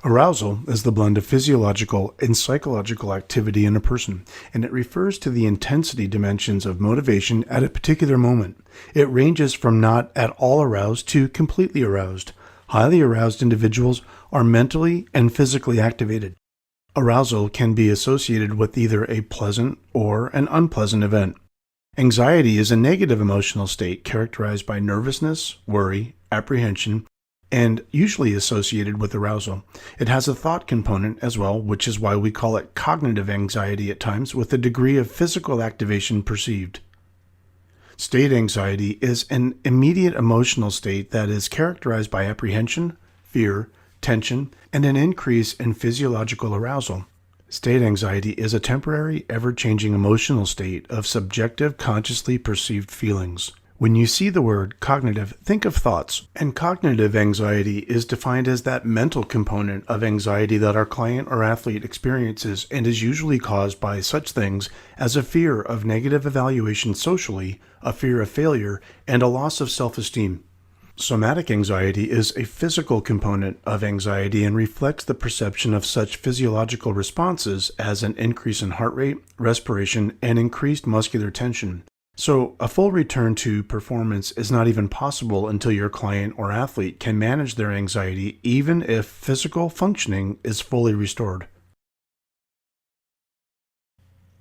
Arousal is the blend of physiological and psychological activity in a person, and it refers to the intensity dimensions of motivation at a particular moment. It ranges from not at all aroused to completely aroused. Highly aroused individuals are mentally and physically activated. Arousal can be associated with either a pleasant or an unpleasant event. Anxiety is a negative emotional state characterized by nervousness, worry, apprehension, and usually associated with arousal. It has a thought component as well, which is why we call it cognitive anxiety at times, with a degree of physical activation perceived. State anxiety is an immediate emotional state that is characterized by apprehension, fear, tension, and an increase in physiological arousal. State anxiety is a temporary, ever-changing emotional state of subjective, consciously perceived feelings. When you see the word cognitive, think of thoughts, and cognitive anxiety is defined as that mental component of anxiety that our client or athlete experiences and is usually caused by such things as a fear of negative evaluation socially, a fear of failure, and a loss of self-esteem. Somatic anxiety is a physical component of anxiety and reflects the perception of such physiological responses as an increase in heart rate, respiration, and increased muscular tension. So, a full return to performance is not even possible until your client or athlete can manage their anxiety even if physical functioning is fully restored.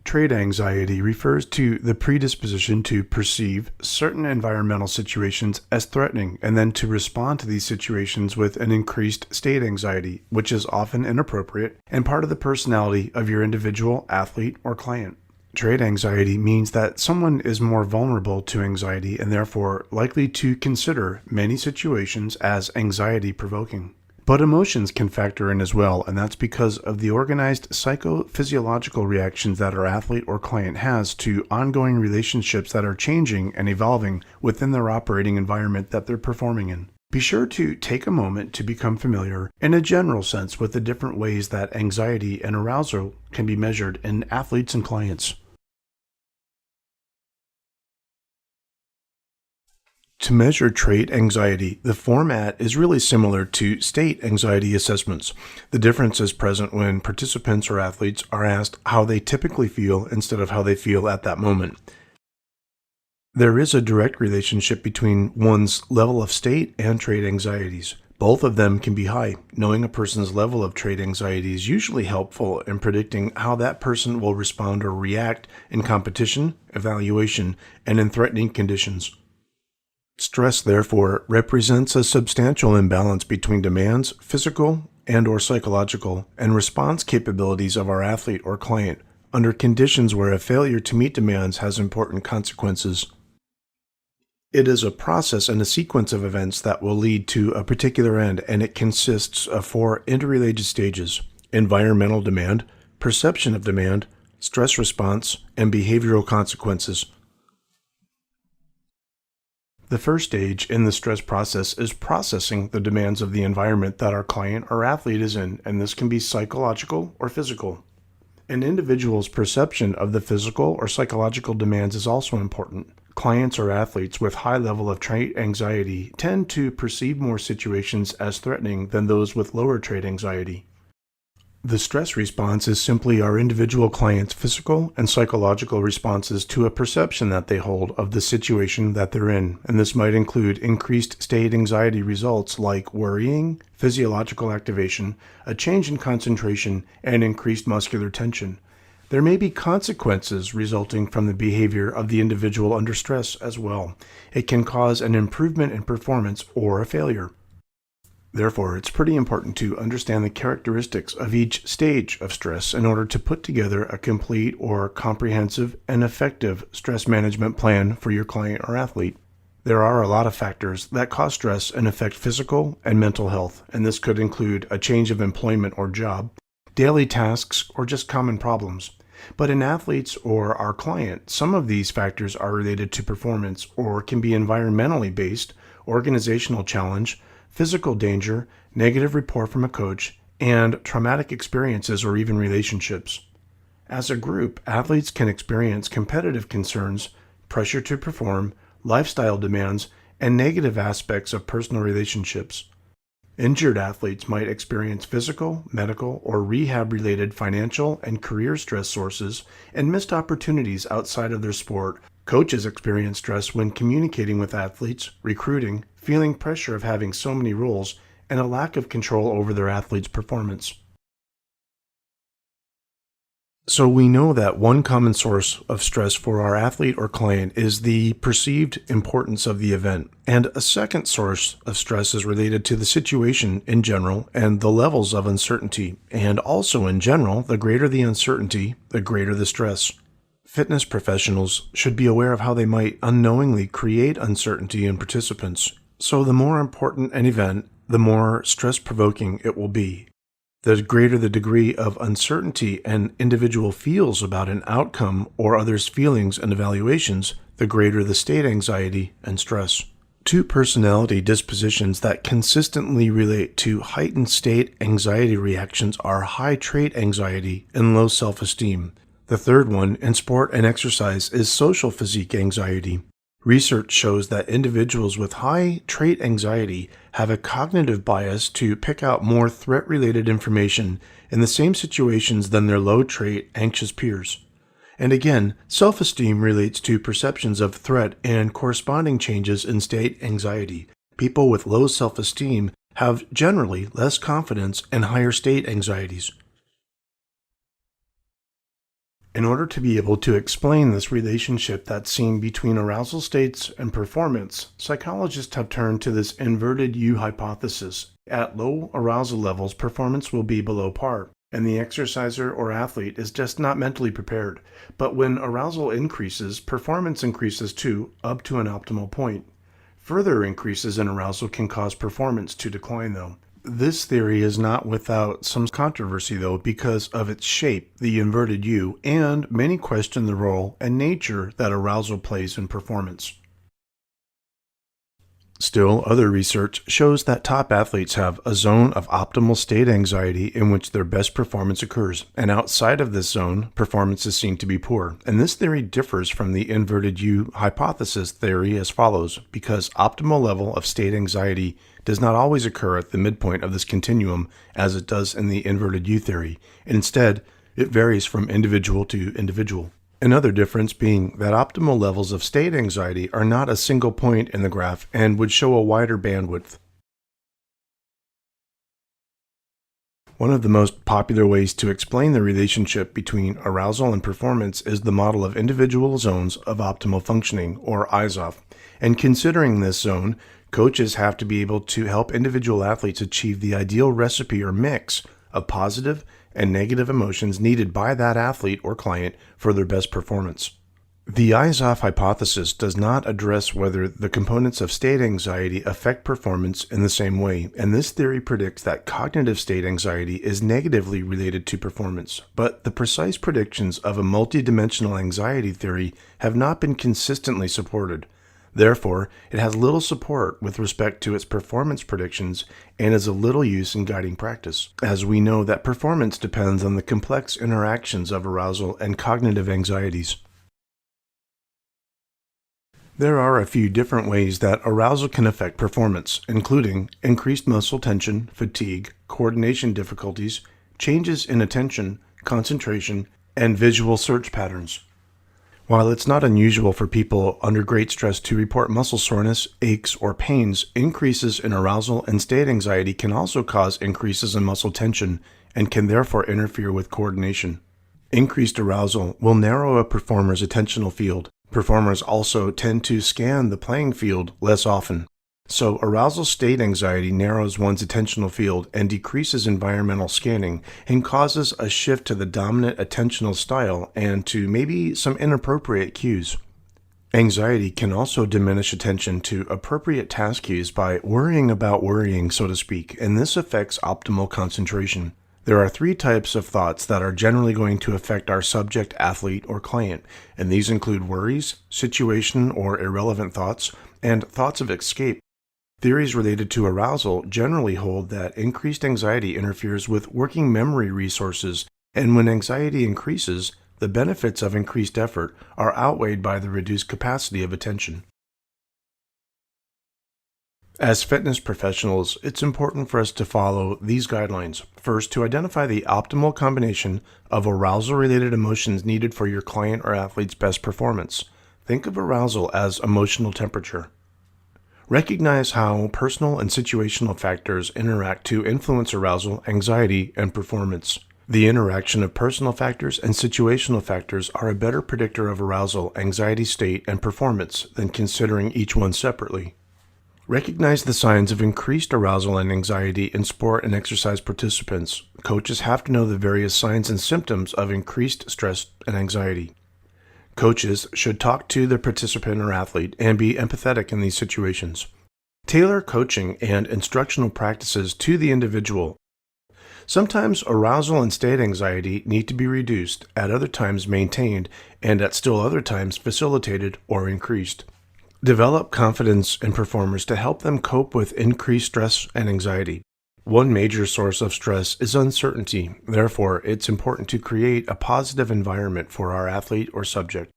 Trait anxiety refers to the predisposition to perceive certain environmental situations as threatening and then to respond to these situations with an increased state anxiety, which is often inappropriate and part of the personality of your individual athlete or client. Trait anxiety means that someone is more vulnerable to anxiety and therefore likely to consider many situations as anxiety-provoking. But emotions can factor in as well, and that's because of the organized psychophysiological reactions that our athlete or client has to ongoing relationships that are changing and evolving within their operating environment that they're performing in. Be sure to take a moment to become familiar, in a general sense, with the different ways that anxiety and arousal can be measured in athletes and clients. To measure trait anxiety, the format is really similar to state anxiety assessments. The difference is present when participants or athletes are asked how they typically feel instead of how they feel at that moment. There is a direct relationship between one's level of state and trait anxieties. Both of them can be high. Knowing a person's level of trait anxiety is usually helpful in predicting how that person will respond or react in competition, evaluation, and in threatening conditions. Stress, therefore, represents a substantial imbalance between demands, physical and/or psychological, and response capabilities of our athlete or client under conditions where a failure to meet demands has important consequences. It is a process and a sequence of events that will lead to a particular end, and it consists of 4 interrelated stages: environmental demand, perception of demand, stress response, and behavioral consequences. The first stage in the stress process is processing the demands of the environment that our client or athlete is in, and this can be psychological or physical. An individual's perception of the physical or psychological demands is also important. Clients or athletes with high level of trait anxiety tend to perceive more situations as threatening than those with lower trait anxiety. The stress response is simply our individual client's physical and psychological responses to a perception that they hold of the situation that they're in, and this might include increased state anxiety results like worrying, physiological activation, a change in concentration, and increased muscular tension. There may be consequences resulting from the behavior of the individual under stress as well. It can cause an improvement in performance or a failure. Therefore, it's pretty important to understand the characteristics of each stage of stress in order to put together a complete or comprehensive and effective stress management plan for your client or athlete. There are a lot of factors that cause stress and affect physical and mental health, and this could include a change of employment or job, daily tasks, or just common problems. But in athletes or our client, some of these factors are related to performance or can be environmentally based, organizational challenge, physical danger, negative report from a coach, and traumatic experiences or even relationships. As a group, athletes can experience competitive concerns, pressure to perform, lifestyle demands, and negative aspects of personal relationships. Injured athletes might experience physical, medical, or rehab-related financial and career stress sources and missed opportunities outside of their sport. Coaches experience stress when communicating with athletes, recruiting, feeling pressure of having so many roles, and a lack of control over their athlete's performance. So we know that one common source of stress for our athlete or client is the perceived importance of the event. And a second source of stress is related to the situation in general and the levels of uncertainty. And also in general, the greater the uncertainty, the greater the stress. Fitness professionals should be aware of how they might unknowingly create uncertainty in participants. So the more important an event, the more stress-provoking it will be. The greater the degree of uncertainty an individual feels about an outcome or others' feelings and evaluations, the greater the state anxiety and stress. Two personality dispositions that consistently relate to heightened state anxiety reactions are high trait anxiety and low self-esteem. The third one, in sport and exercise, is social physique anxiety. Research shows that individuals with high trait anxiety have a cognitive bias to pick out more threat-related information in the same situations than their low trait anxious peers. And again, self-esteem relates to perceptions of threat and corresponding changes in state anxiety. People with low self-esteem have generally less confidence and higher state anxieties. In order to be able to explain this relationship that's seen between arousal states and performance, psychologists have turned to this inverted U hypothesis. At low arousal levels, performance will be below par, and the exerciser or athlete is just not mentally prepared. But when arousal increases, performance increases too, up to an optimal point. Further increases in arousal can cause performance to decline, though. This theory is not without some controversy, though, because of its shape, the inverted U, and many question the role and nature that arousal plays in performance. Still, other research shows that top athletes have a zone of optimal state anxiety in which their best performance occurs, and outside of this zone, performance is seen to be poor. And this theory differs from the inverted U hypothesis theory as follows, because optimal level of state anxiety does not always occur at the midpoint of this continuum as it does in the inverted U theory. Instead, it varies from individual to individual. Another difference being that optimal levels of state anxiety are not a single point in the graph and would show a wider bandwidth. One of the most popular ways to explain the relationship between arousal and performance is the model of individual zones of optimal functioning, or IZOF. And considering this zone, coaches have to be able to help individual athletes achieve the ideal recipe or mix of positive and negative emotions needed by that athlete or client for their best performance. The eyes-off hypothesis does not address whether the components of state anxiety affect performance in the same way, and this theory predicts that cognitive state anxiety is negatively related to performance, but the precise predictions of a multidimensional anxiety theory have not been consistently supported. Therefore, it has little support with respect to its performance predictions and is of little use in guiding practice, as we know that performance depends on the complex interactions of arousal and cognitive anxieties. There are a few different ways that arousal can affect performance, including increased muscle tension, fatigue, coordination difficulties, changes in attention, concentration, and visual search patterns. While it's not unusual for people under great stress to report muscle soreness, aches, or pains, increases in arousal and state anxiety can also cause increases in muscle tension and can therefore interfere with coordination. Increased arousal will narrow a performer's attentional field. Performers also tend to scan the playing field less often. So arousal state anxiety narrows one's attentional field and decreases environmental scanning and causes a shift to the dominant attentional style and to maybe some inappropriate cues. Anxiety can also diminish attention to appropriate task cues by worrying about worrying, so to speak, and this affects optimal concentration. There are three types of thoughts that are generally going to affect our subject, athlete, or client, and these include worries, situation or irrelevant thoughts, and thoughts of escape. Theories related to arousal generally hold that increased anxiety interferes with working memory resources, and when anxiety increases, the benefits of increased effort are outweighed by the reduced capacity of attention. As fitness professionals, it's important for us to follow these guidelines. First, to identify the optimal combination of arousal-related emotions needed for your client or athlete's best performance. Think of arousal as emotional temperature. Recognize how personal and situational factors interact to influence arousal, anxiety, and performance. The interaction of personal factors and situational factors are a better predictor of arousal, anxiety state, and performance than considering each one separately. Recognize the signs of increased arousal and anxiety in sport and exercise participants. Coaches have to know the various signs and symptoms of increased stress and anxiety. Coaches should talk to their participant or athlete and be empathetic in these situations. Tailor coaching and instructional practices to the individual. Sometimes arousal and state anxiety need to be reduced, at other times maintained, and at still other times facilitated or increased. Develop confidence in performers to help them cope with increased stress and anxiety. One major source of stress is uncertainty. Therefore, it's important to create a positive environment for our athlete or subject.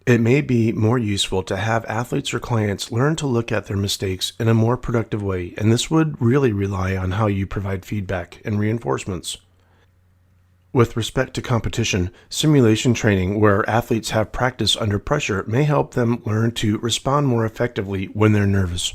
It may be more useful to have athletes or clients learn to look at their mistakes in a more productive way, and this would really rely on how you provide feedback and reinforcements. With respect to competition, simulation training where athletes have practice under pressure may help them learn to respond more effectively when they're nervous.